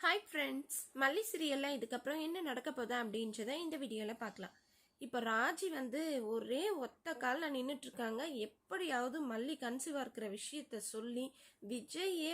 Hi friends, மல்லி சீரியல்லாம் இதுக்கப்புறம் என்ன நடக்க போதா அப்படின்றத இந்த வீடியோவில் பார்க்கலாம். இப்போ ராஜி ஒரே ஒத்த காலில் நின்றுட்டுருக்காங்க. எப்படியாவது மல்லி கன்சீவாக இருக்கிற விஷயத்த சொல்லி விஜயே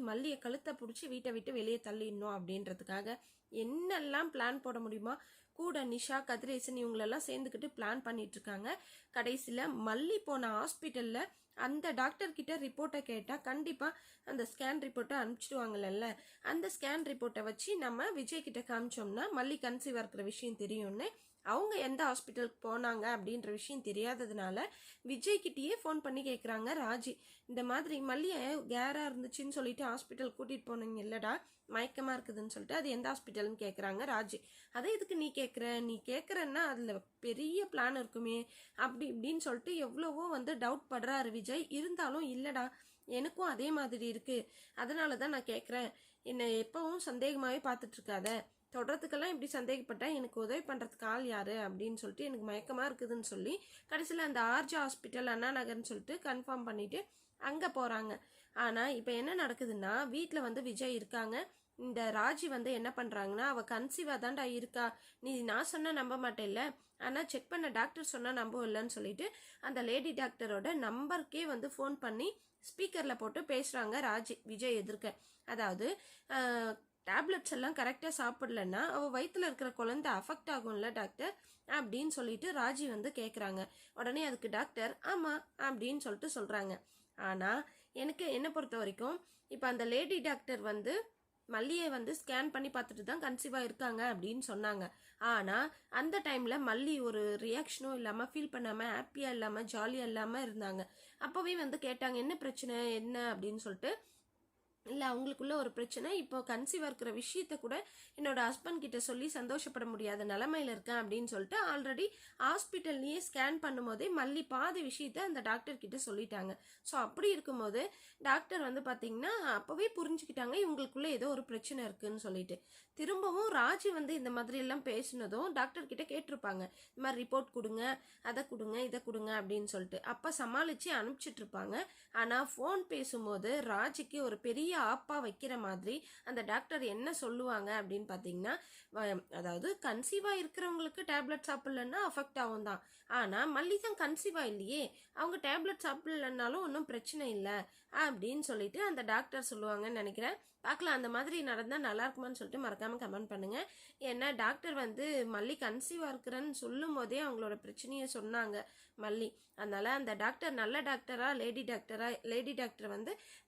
மல்லியை கழுத்தை பிடிச்சி வீட்டை விட்டு வெளியே தள்ளிடணும் அப்படின்றதுக்காக என்னெல்லாம் பிளான் போட முடியுமா கூட நிஷா கதிரேசன் இவங்களெல்லாம் சேர்ந்துக்கிட்டு பிளான் பண்ணிட்டு இருக்காங்க. கடைசியில் மல்லி போன ஹாஸ்பிட்டலில் அந்த டாக்டர் கிட்ட ரிப்போர்ட்டை கேட்டால் கண்டிப்பாக அந்த ஸ்கேன் ரிப்போர்ட்டை அனுப்பிச்சிடுவாங்கல்ல. அந்த ஸ்கேன் ரிப்போர்ட்டை வச்சு நம்ம விஜய் கிட்ட காமிச்சோம்னா மல்லி கன்சீவாக இருக்கிற விஷயம் தெரியும்னு அவங்க எந்த ஹாஸ்பிட்டலுக்கு போனாங்க அப்படின்ற விஷயம் தெரியாததுனால விஜய்கிட்டயே ஃபோன் பண்ணி கேட்குறாங்க ராஜி. இந்த மாதிரி மல்லியை கேராக இருந்துச்சுன்னு சொல்லிட்டு ஹாஸ்பிட்டல் கூட்டிகிட்டு போனீங்க இல்லடா, மயக்கமாக இருக்குதுன்னு சொல்லிட்டு அது எந்த ஹாஸ்பிட்டல்னு கேட்குறாங்க ராஜி. அதை இதுக்கு நீ கேட்குறன்னா அதில் பெரிய பிளான் இருக்குமே அப்படி இப்படின்னு சொல்லிட்டு எவ்வளவோ டவுட் படுறாரு விஜய். இருந்தாலும் இல்லைடா, எனக்கும் அதே மாதிரி இருக்குது, அதனால தான் நான் கேட்குறேன், என்னை எப்பவும் சந்தேகமாகவே பார்த்துட்ருக்காத, தொடரத்துக்கெல்லாம் இப்படி சந்தேகப்பட்டா எனக்கு உதவி பண்ணுறதுக்கு ஆள் யார் அப்படின்னு சொல்லிட்டு எனக்கு மயக்கமாக இருக்குதுன்னு சொல்லி கடைசியில் அந்த ஆர்ஜி ஹாஸ்பிட்டல் அண்ணா நகர்னு சொல்லிட்டு கன்ஃபார்ம் பண்ணிவிட்டு அங்கே போகிறாங்க. ஆனால் இப்போ என்ன நடக்குதுன்னா வீட்டில் விஜய் இருக்காங்க. இந்த ராஜி என்ன பண்ணுறாங்கன்னா, அவள் கன்சீவாக தான்டா இருக்கா, நீ நான் சொன்னால் நம்ப மாட்டேல்ல, ஆனால் செக் பண்ண டாக்டர் சொன்னால் நம்ப இல்லைன்னு சொல்லிட்டு அந்த லேடி டாக்டரோட நம்பருக்கே ஃபோன் பண்ணி ஸ்பீக்கரில் போட்டு பேசுகிறாங்க ராஜி விஜய் எதிர்க்க. அதாவது டேப்லெட்ஸ் எல்லாம் கரெக்டாக சாப்பிடலன்னா அவள் வயிற்றுல இருக்கிற குழந்தை அஃபெக்ட் ஆகும்ல டாக்டர் அப்படின்னு சொல்லிட்டு ராஜி கேட்குறாங்க. உடனே அதுக்கு டாக்டர் ஆமாம் அப்படின்னு சொல்லிட்டு சொல்கிறாங்க. ஆனால் எனக்கு என்ன பொறுத்த வரைக்கும் இப்போ அந்த லேடி டாக்டர் மல்லியை ஸ்கேன் பண்ணி பார்த்துட்டு தான் கன்சீவாக இருக்காங்க அப்படின்னு சொன்னாங்க. ஆனால் அந்த டைமில் மல்லி ஒரு ரியாக்ஷனும் இல்லாமல் ஃபீல் பண்ணாமல் ஹாப்பியாக இல்லாமல் ஜாலியாக இல்லாமல் இருந்தாங்க. அப்போவே கேட்டாங்க என்ன பிரச்சனை என்ன அப்படின்னு சொல்லிட்டு. இல்லை அவங்களுக்குள்ள ஒரு பிரச்சனை, இப்போ கன்சீவாக இருக்கிற விஷயத்த கூட என்னோட ஹஸ்பண்ட் கிட்ட சொல்லி சந்தோஷப்பட முடியாத நிலமையில இருக்கேன் அப்படின்னு சொல்லிட்டு ஆல்ரெடி ஹாஸ்பிட்டல்லையே ஸ்கேன் பண்ணும்போதே மல்லி பாதி விஷயத்த அந்த டாக்டர் கிட்ட சொல்லிட்டாங்க. ஸோ அப்படி இருக்கும்போது டாக்டர் பார்த்தீங்கன்னா அப்போவே புரிஞ்சுக்கிட்டாங்க இவங்களுக்குள்ள ஏதோ ஒரு பிரச்சனை இருக்குன்னு சொல்லிட்டு. திரும்பவும் ராஜி இந்த மாதிரி எல்லாம் பேசினதும் டாக்டர் கிட்ட கேட்டிருப்பாங்க, இந்த மாதிரி ரிப்போர்ட் கொடுங்க, அதை கொடுங்க, இதை கொடுங்க அப்படின்னு சொல்லிட்டு. அப்போ சமாளித்து அனுப்பிச்சிட்டு இருப்பாங்க. ஆனால் ஃபோன் பேசும்போது ராஜிக்கு ஒரு பெரிய ஆப்பா வைக்கிற மாதிரி அந்த டாக்டர் என்ன சொல்லுவாங்க அப்படின்னு பார்த்தீங்கன்னா, அதாவது கன்சீவா இருக்கிறவங்களுக்கு டேப்லெட் சாப்பிடலன்னா அஃபெக்ட் ஆகும் தான், ஆனால் மல்லி தான் கன்சீவா இல்லையே, அவங்க டேப்லெட் சாப்பிடலன்னாலும் ஒன்றும் பிரச்சனை இல்லை அப்படின்னு சொல்லிட்டு அந்த டாக்டர் சொல்லுவாங்கன்னு நினைக்கிறேன். பார்க்கலாம், அந்த மாதிரி நடந்தால் நல்லா இருக்குமான்னு சொல்லிட்டு மறக்காம கமெண்ட் பண்ணுங்க. ஏன்னா டாக்டர் மல்லி கன்சீவா இருக்கிறேன்னு சொல்லும் போதே அவங்களோட பிரச்சனையை சொன்னாங்க மல்லி. அதனால அந்த டாக்டர் நல்ல டாக்டரா லேடி டாக்டர்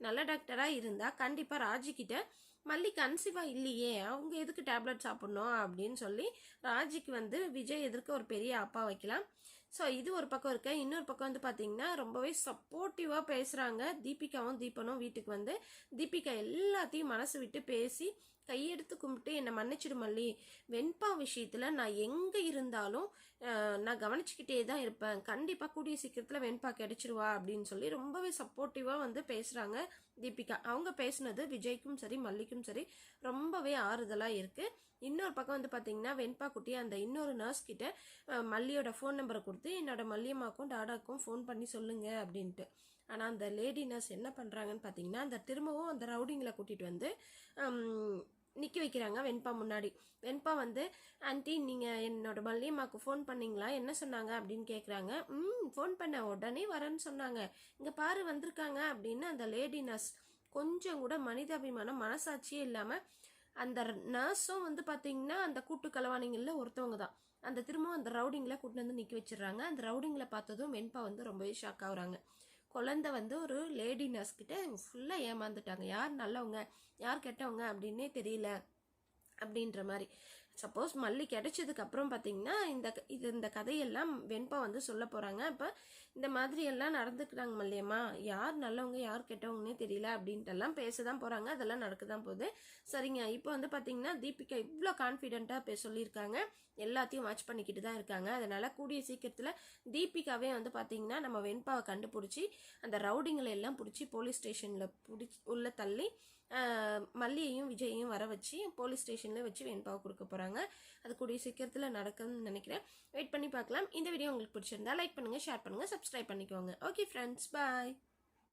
நல்ல டாக்டரா இருந்தா கண்டிப்பா ராஜிக்கிட்ட மல்லி கன்சீவா இல்லையே, அவங்க எதுக்கு டேப்லெட் சாப்பிடணும் அப்படின்னு சொல்லி ராஜிக்கு விஜய் எதிர்க்க ஒரு பெரிய அப்பா வைக்கலாம். ஸோ இது ஒரு பக்கம் இருக்க. இன்னொரு பக்கம் பார்த்தீங்கன்னா ரொம்பவே சப்போர்ட்டிவாக பேசுகிறாங்க தீபிகாவும் தீபனும். வீட்டுக்கு தீபிகா எல்லாத்தையும் மனசு விட்டு பேசி கையெடுத்து கும்பிட்டு என்னை மன்னிச்சிடு மல்லி, வெண்பா விஷயத்தில் நான் எங்கே இருந்தாலும் நான் கவனிச்சுக்கிட்டே தான் இருப்பேன், கண்டிப்பாக கூடிய சீக்கிரத்தில் வெண்பா கிடைச்சிருவா அப்படின்னு சொல்லி ரொம்பவே சப்போர்ட்டிவாக பேசுகிறாங்க தீபிகா. அவங்க பேசுனது விஜய்க்கும் சரி மல்லிக்கும் சரி ரொம்பவே ஆறுதலாக இருக்குது. இன்னொரு பக்கம் பார்த்தீங்கன்னா வெண்பா குட்டி அந்த இன்னொரு நர்ஸ் கிட்ட மல்லியோட ஃபோன் நம்பரை கொடுத்து என்னோட மல்லியம்மாக்கும் டாடாக்கும் ஃபோன் பண்ணி சொல்லுங்க அப்படின்ட்டு. ஆனால் அந்த லேடி நர்ஸ் என்ன பண்ணுறாங்கன்னு பார்த்தீங்கன்னா அந்த திரும்பவும் அந்த ரவுடிங்களை கூட்டிகிட்டு நிற்க வைக்கிறாங்க வெண்பா முன்னாடி. வெண்பா ஆன்ட்டி நீங்கள் என்னோட மல்லியம்மாவுக்கு ஃபோன் பண்ணீங்களா, என்ன சொன்னாங்க அப்படின்னு கேட்குறாங்க. ஃபோன் பண்ண உடனே வரேன்னு சொன்னாங்க, இங்கே பாரு வந்திருக்காங்க அப்படின்னு அந்த லேடி நர்ஸ் கொஞ்சம் கூட மனிதாபிமானம் மனசாட்சியே இல்லாமல் அந்த நர்ஸும் பார்த்தீங்கன்னா அந்த கூட்டு கலவாணிங்களில் ஒருத்தவங்க தான். அந்த திரும்பவும் அந்த ரவுடிங்களை கூட்டிட்டு நிற்க வச்சிடுறாங்க. அந்த ரவுடிங்களை பார்த்ததும் வெண்பா ரொம்பவே ஷாக் ஆகுறாங்க. குழந்தை ஒரு லேடி நர்ஸ் கிட்ட ஃபுல்லாக ஏமாந்துட்டாங்க, யார் நல்லவங்க யார் கெட்டவங்க அப்படின்னே தெரியல அப்படின்ற மாதிரி. சப்போஸ் மல்லி கிடைச்சதுக்கு அப்புறம் பார்த்தீங்கன்னா இந்த கதையெல்லாம் வெண்பா சொல்ல போகிறாங்க. அப்போ இந்த மாதிரி எல்லாம் நடந்துக்கிறாங்க மல்லியம்மா, யார் நல்லவங்க யார் கெட்டவங்கன்னே தெரியல அப்படின்ட்டு எல்லாம் பேச தான் போகிறாங்க. அதெல்லாம் நடக்க தான் போகுது. சரிங்க, இப்போ பார்த்தீங்கன்னா தீபிகா இவ்வளோ கான்ஃபிடென்ட்டாக சொல்லியிருக்காங்க, எல்லாத்தையும் வாட்ச் பண்ணிக்கிட்டு தான் இருக்காங்க. அதனால் கூடிய சீக்கிரத்தில் தீபிகாவே பார்த்தீங்கன்னா நம்ம வெண்பாவை கண்டுபிடிச்சி அந்த ரவுடிங்களை எல்லாம் பிடிச்சி போலீஸ் ஸ்டேஷனில் உள்ள தள்ளி மல்லியையும் விஜயையும் வர வச்சு போலீஸ் ஸ்டேஷனில் வச்சு வெண்பாவை கொடுக்க போகிறாங்க. அது கூடிய சீக்கிரத்தில் நடக்கும்னு நினைக்கிறேன். வெயிட் பண்ணி பார்க்கலாம். இந்த வீடியோ உங்களுக்கு பிடிச்சிருந்தா லைக் பண்ணுங்கள், ஷேர் பண்ணுங்கள், சப்ஸ்கிரைப் பண்ணிக்கோங்க. ஓகே ஃப்ரெண்ட்ஸ், பாய்.